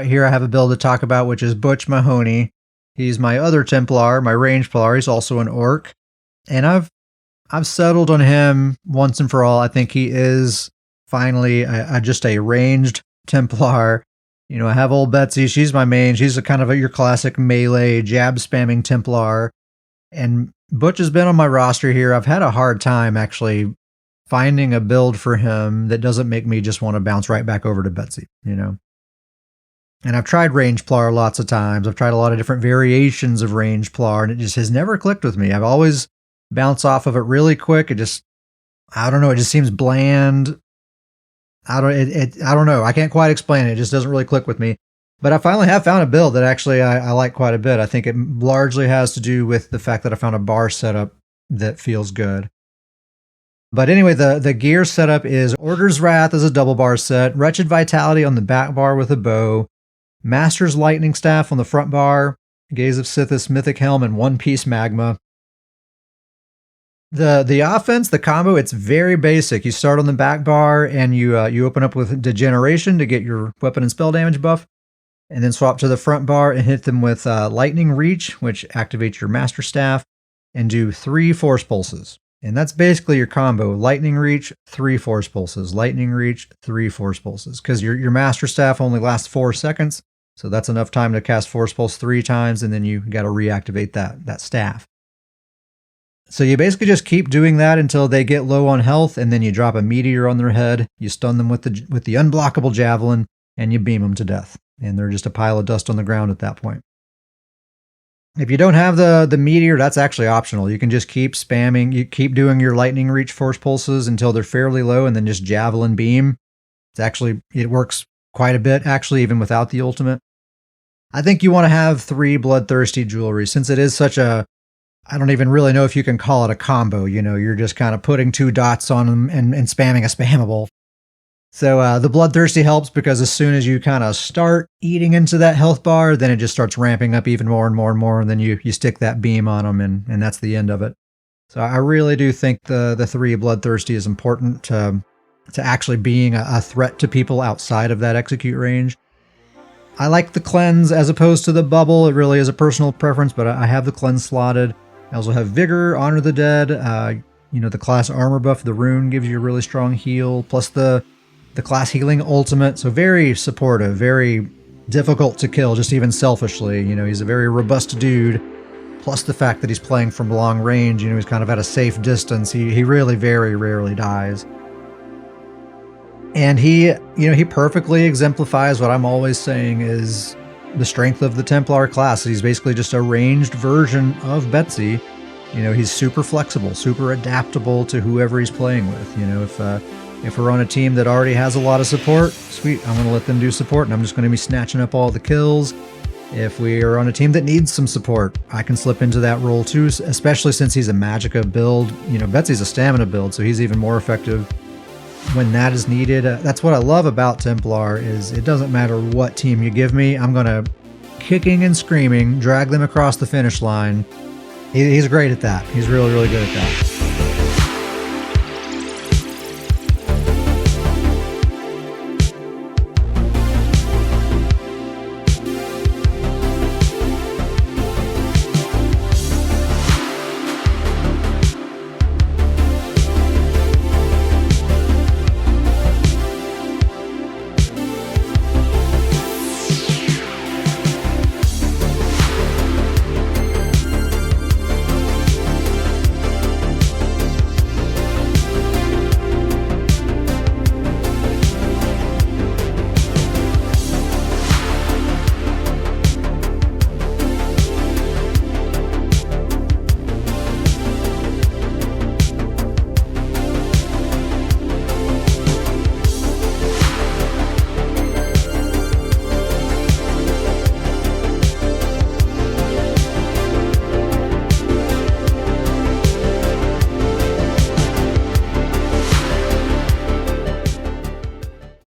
Here I have a build to talk about, which is Butch Mahoney. He's my other Templar, my rangeplar. He's also an orc. And I've settled on him once and for all. I think he is finally just a ranged Templar. You know, I have old Betsy. She's my main. She's a kind of your classic melee jab spamming Templar. And Butch has been on my roster here. I've had a hard time actually finding a build for him that doesn't make me just want to bounce right back over to Betsy, you know. And I've tried rangeplar lots of times. I've tried a lot of different variations of rangeplar, and it just has never clicked with me. I've always bounced off of it really quick. I don't know. It just seems bland. I don't know. I can't quite explain it. It just doesn't really click with me. But I finally have found a build that actually I like quite a bit. I think it largely has to do with the fact that I found a bar setup that feels good. But anyway, the gear setup is Order's Wrath as a double bar set, Wretched Vitality on the back bar with a bow, Master's Lightning Staff on the front bar, Gaze of Sithis Mythic Helm, and One Piece Magma. The offense, the combo, it's very basic. You start on the back bar and you open up with Degeneration to get your weapon and spell damage buff, and then swap to the front bar and hit them with Lightning Reach, which activates your Master Staff, and do 3 Force Pulses. And that's basically your combo. Lightning Reach, 3 Force Pulses. Lightning Reach, 3 Force Pulses. Because your Master Staff only lasts 4 seconds, so that's enough time to cast Force Pulse 3 times, and then you got to reactivate that staff. So you basically just keep doing that until they get low on health, and then you drop a meteor on their head, you stun them with the unblockable javelin, and you beam them to death. And they're just a pile of dust on the ground at that point. If you don't have the meteor, that's actually optional. You can just keep spamming, you keep doing your Lightning Reach Force Pulses until they're fairly low, and then just javelin beam. It works quite a bit, actually, even without the ultimate. I think you want to have 3 Bloodthirsty Jewelry, since it is such a, I don't even really know if you can call it a combo. You know, you're just kind of putting 2 dots on them and spamming a spammable. So the Bloodthirsty helps because as soon as you kind of start eating into that health bar, then it just starts ramping up even more and more and more, and then you stick that beam on them, and that's the end of it. So I really do think the 3 Bloodthirsty is important to actually being a threat to people outside of that execute range. I like the Cleanse as opposed to the Bubble. It really is a personal preference, but I have the Cleanse slotted. I also have Vigor, Honor the Dead. The class armor buff, the Rune gives you a really strong heal, plus the class healing ultimate. So very supportive, very difficult to kill, just even selfishly. You know, he's a very robust dude. Plus the fact that he's playing from long range, you know, he's kind of at a safe distance. He really very rarely dies. And he perfectly exemplifies what I'm always saying is the strength of the Templar class. He's basically just a ranged version of Betsy. You know, he's super flexible, super adaptable to whoever he's playing with. You know, if we're on a team that already has a lot of support, sweet, I'm going to let them do support, and I'm just going to be snatching up all the kills. If we are on a team that needs some support, I can slip into that role too, especially since he's a Magicka build. You know, Betsy's a stamina build, so he's even more effective when that is needed. That's what I love about Templar, is it doesn't matter what team you give me, I'm going to, kicking and screaming, drag them across the finish line. He's great at that. He's really, really good at that.